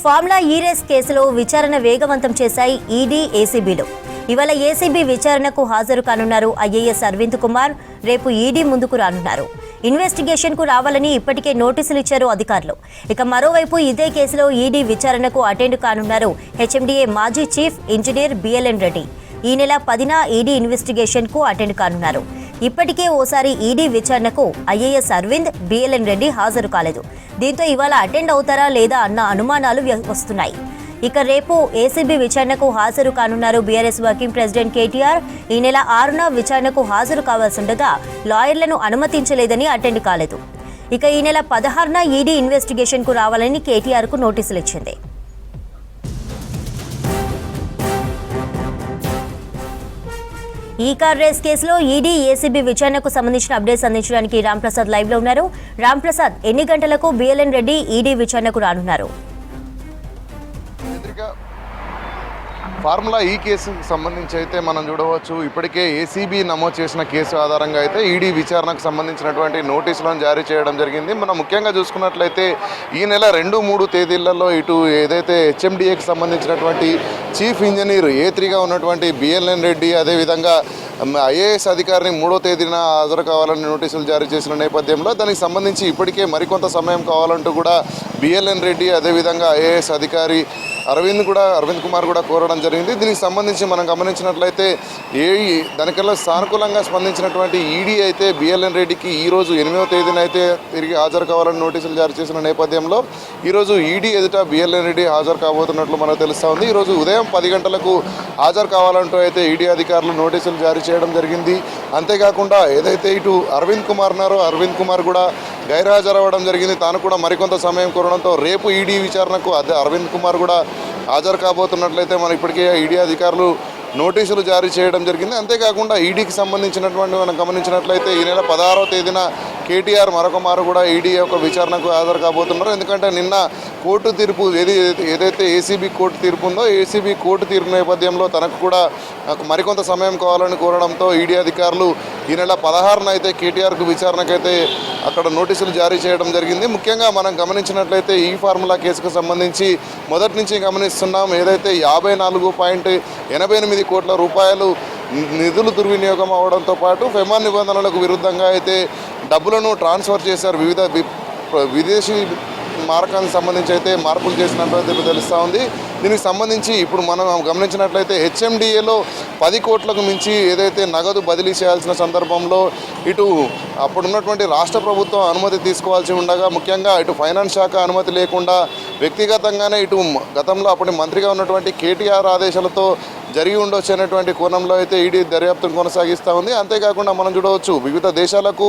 Formula ఈ race కేసులో విచారణ వేగవంతం చేశాయి ఈడీ, ఏసీబీలు. ఇవాళ ఏసీబీ విచారణకు హాజరు కానున్నారు ఐఏఎస్ అరవింద్ కుమార్. రేపు ఈడీ ముందుకు రానున్నారు. ఇన్వెస్టిగేషన్ కు రావాలని ఇప్పటికే నోటీసులు ఇచ్చారు అధికారులు. ఇక మరోవైపు ఇదే కేసులో ఈడీ విచారణకు అటెండ్ కానున్నారు హెచ్ఎండిఏ మాజీ చీఫ్ ఇంజనీర్ బిఎల్ఎన్ రెడ్డి. ఈ నెల 10న ఈడీ ఇన్వెస్టిగేషన్ కు అటెండ్ కానున్నారు. ఇప్పటికే ఓసారి ఈడీ విచారణకు ఐఏఎస్ అరవింద్, బిఎల్ఎన్ రెడ్డి హాజరు కాలేదు. దీంతో ఇవాళ అటెండ్ అవుతారా లేదా అన్న అనుమానాలు వస్తున్నాయి. ఇక రేపు ఏసీబీ విచారణకు హాజరు కానున్నారు బీఆర్ఎస్ వర్కింగ్ ప్రెసిడెంట్ కేటీఆర్. ఈ నెల 6న విచారణకు హాజరు కావాల్సిండగా లాయర్లను అనుమతించలేదని అటెండ్ కాలేదు. ఇక ఈ నెల 16న ఈడీ ఇన్వెస్టిగేషన్ కు రావాలని కేటీఆర్ కు నోటీసులు ఇచ్చింది. ఈ కార్ రేస్ కేసులో ఈడీ, ఏసీబీ విచారణకు సంబంధించిన అప్డేట్స్ అందించడానికి రాంప్రసాద్ లైవ్ లో ఉన్నారు. రాంప్రసాద్, ఎన్ని గంటలకు బిఎల్ఎన్ రెడ్డి ఈడీ విచారణకు రానున్నారు? ఫార్ములా ఈ కేసుకు సంబంధించి అయితే మనం చూడవచ్చు, ఇప్పటికే ఏసీబీ నమోదు చేసిన కేసు ఆధారంగా అయితే ఈడీ విచారణకు సంబంధించినటువంటి నోటీసులను జారీ చేయడం జరిగింది. మనం ముఖ్యంగా చూసుకున్నట్లయితే ఈ నెల 2-3 తేదీలలో ఇటు ఏదైతే హెచ్ఎండిఏకి సంబంధించినటువంటి చీఫ్ ఇంజనీర్ A3గా ఉన్నటువంటి బిఎల్ఎన్ రెడ్డి, అదేవిధంగా ఐఏఎస్ అధికారిని 3వ తేదీన హాజరు కావాలని నోటీసులు జారీ చేసిన నేపథ్యంలో దానికి సంబంధించి ఇప్పటికే మరికొంత సమయం కావాలంటూ కూడా బిఎల్ఎన్ రెడ్డి, అదేవిధంగా ఐఏఎస్ అధికారి అరవింద్ కుమార్ కూడా కోరడం జరిగింది. దీనికి సంబంధించి మనం గమనించినట్లయితే దానికల్లా సానుకూలంగా స్పందించినటువంటి ఈడీ అయితే బిఎల్ఎన్ రెడ్డికి ఈరోజు 8వ తేదీన అయితే తిరిగి హాజరు కావాలని నోటీసులు జారీ చేసిన నేపథ్యంలో ఈరోజు ఈడీ ఎదుట బిఎల్ఎన్ రెడ్డి హాజరు కాబోతున్నట్లు మనకు తెలుస్తూ ఉంది. ఈరోజు ఉదయం 10 గంటలకు హాజరు కావాలంటూ అయితే ఈడీ అధికారులు నోటీసులు జారీ చేయడం జరిగింది. అంతేకాకుండా ఏదైతే ఇటు అరవింద్ కుమార్ ఉన్నారో అరవింద్ కుమార్ కూడా గైర్హాజరు అవ్వడం జరిగింది. తాను కూడా మరికొంత సమయం కోరడంతో రేపు ఈడీ విచారణకు అరవింద్ కుమార్ కూడా హాజరు కాబోతున్నట్లయితే మనం ఇప్పటికే ఈడీ అధికారులు నోటీసులు జారీ చేయడం జరిగింది. అంతేకాకుండా ఈడీకి సంబంధించినటువంటి మనం గమనించినట్లయితే ఈ నెల 16వ తేదీన కేటీఆర్ మరొక మారు కూడా ఈడీ యొక్క విచారణకు హాజరు కాబోతున్నారు. ఎందుకంటే నిన్న కోర్టు తీర్పు ఏదైతే ఏసీబీ కోర్టు తీర్పు ఉందో ఏసీబీ కోర్టు తీర్పు నేపథ్యంలో తనకు కూడా మరికొంత సమయం కావాలని కోరడంతో ఈడీ అధికారులు ఈ నెల 16న అయితే కేటీఆర్కు విచారణకైతే అక్కడ నోటీసులు జారీ చేయడం జరిగింది. ముఖ్యంగా మనం గమనించినట్లయితే ఈ ఫార్ములా కేసుకు సంబంధించి మొదటి నుంచి గమనిస్తున్నాం, ఏదైతే 54.88 కోట్ల రూపాయలు నిధులు దుర్వినియోగం అవడంతో పాటు ఫెమా నిబంధనలకు విరుద్ధంగా అయితే డబ్బులను ట్రాన్స్ఫర్ చేశారు. విదేశీ మారకానికి సంబంధించి అయితే మార్పులు చేసినట్టు తెలుస్తూ ఉంది. దీనికి సంబంధించి ఇప్పుడు మనం గమనించినట్లయితే హెచ్ఎండిఏలో 10 కోట్లకు మించి ఏదైతే నగదు బదిలీ చేయాల్సిన సందర్భంలో ఇటు అప్పుడున్నటువంటి రాష్ట్ర ప్రభుత్వం అనుమతి తీసుకోవాల్సి ఉండగా, ముఖ్యంగా ఇటు ఫైనాన్స్ శాఖ అనుమతి లేకుండా వ్యక్తిగతంగానే ఇటు గతంలో అప్పటి మంత్రిగా ఉన్నటువంటి కేటీఆర్ ఆదేశాలతో జరిగి ఉండొచ్చు అనేటువంటి కోణంలో అయితే ఈడీ దర్యాప్తును కొనసాగిస్తూ ఉంది. అంతేకాకుండా మనం చూడవచ్చు, వివిధ దేశాలకు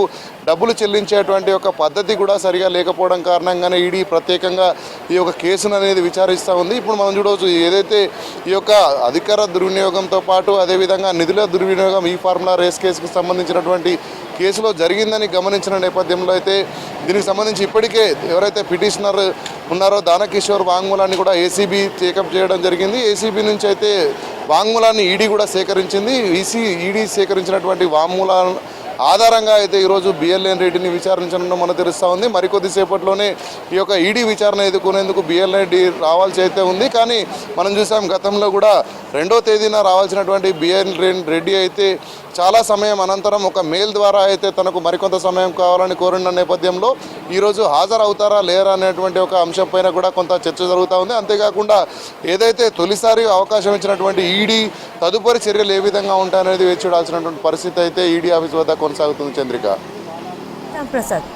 డబ్బులు చెల్లించేటువంటి ఒక పద్ధతి కూడా సరిగా లేకపోవడం కారణంగానే ఈడీ ప్రత్యేకంగా ఈ యొక్క కేసును అనేది విచారిస్తూ ఉంది. ఇప్పుడు మనం చూడవచ్చు, ఏదైతే ఈ యొక్క అధికార దుర్వినియోగంతో పాటు అదేవిధంగా నిధుల దుర్వినియోగం ఈ ఫార్ములా రేస్ కేసుకు సంబంధించినటువంటి కేసులో జరిగిందని గమనించిన నేపథ్యంలో అయితే దీనికి సంబంధించి ఇప్పటికే ఎవరైతే పిటిషనర్ ఉన్నారో దానకిషోర్ వాంగ్మూలాన్ని కూడా ఏసీబీ టేకప్ చేయడం జరిగింది. ఏసీబీ నుంచి అయితే వాంగ్మూలాన్ని ఈడీ కూడా సేకరించింది. ఈడీ సేకరించినటువంటి వాంగ్మూలాల ఆధారంగా అయితే ఈరోజు బిఎల్ఎన్ రెడ్డిని విచారించడం మనకు తెలుస్తూ ఉంది. మరికొద్దిసేపట్లోనే ఈ యొక్క ఈడీ విచారణ ఎదుర్కొనేందుకు బిఎల్ఎన్ రెడ్డి రావాల్సి అయితే ఉంది. కానీ మనం చూసాం, గతంలో కూడా 2వ తేదీన రావాల్సినటువంటి బిఎల్ఎన్ రెడ్డి అయితే చాలా సమయం అనంతరం ఒక మెయిల్ ద్వారా అయితే తనకు మరికొంత సమయం కావాలని కోరిన నేపథ్యంలో ఈరోజు హాజరు అవుతారా లేరా అనేటువంటి ఒక అంశంపైన కూడా కొంత చర్చ జరుగుతూ ఉంది. అంతేకాకుండా ఏదైతే తొలిసారి అవకాశం ఇచ్చినటువంటి ఈడీ తదుపరి చర్యలు ఏ విధంగా ఉంటాయనేది వేచి చూడాల్సినటువంటి పరిస్థితి అయితే ఈడీ ఆఫీస్ వద్ద కొనసాగుతుంది. చంద్రిక. ప్రసాద్.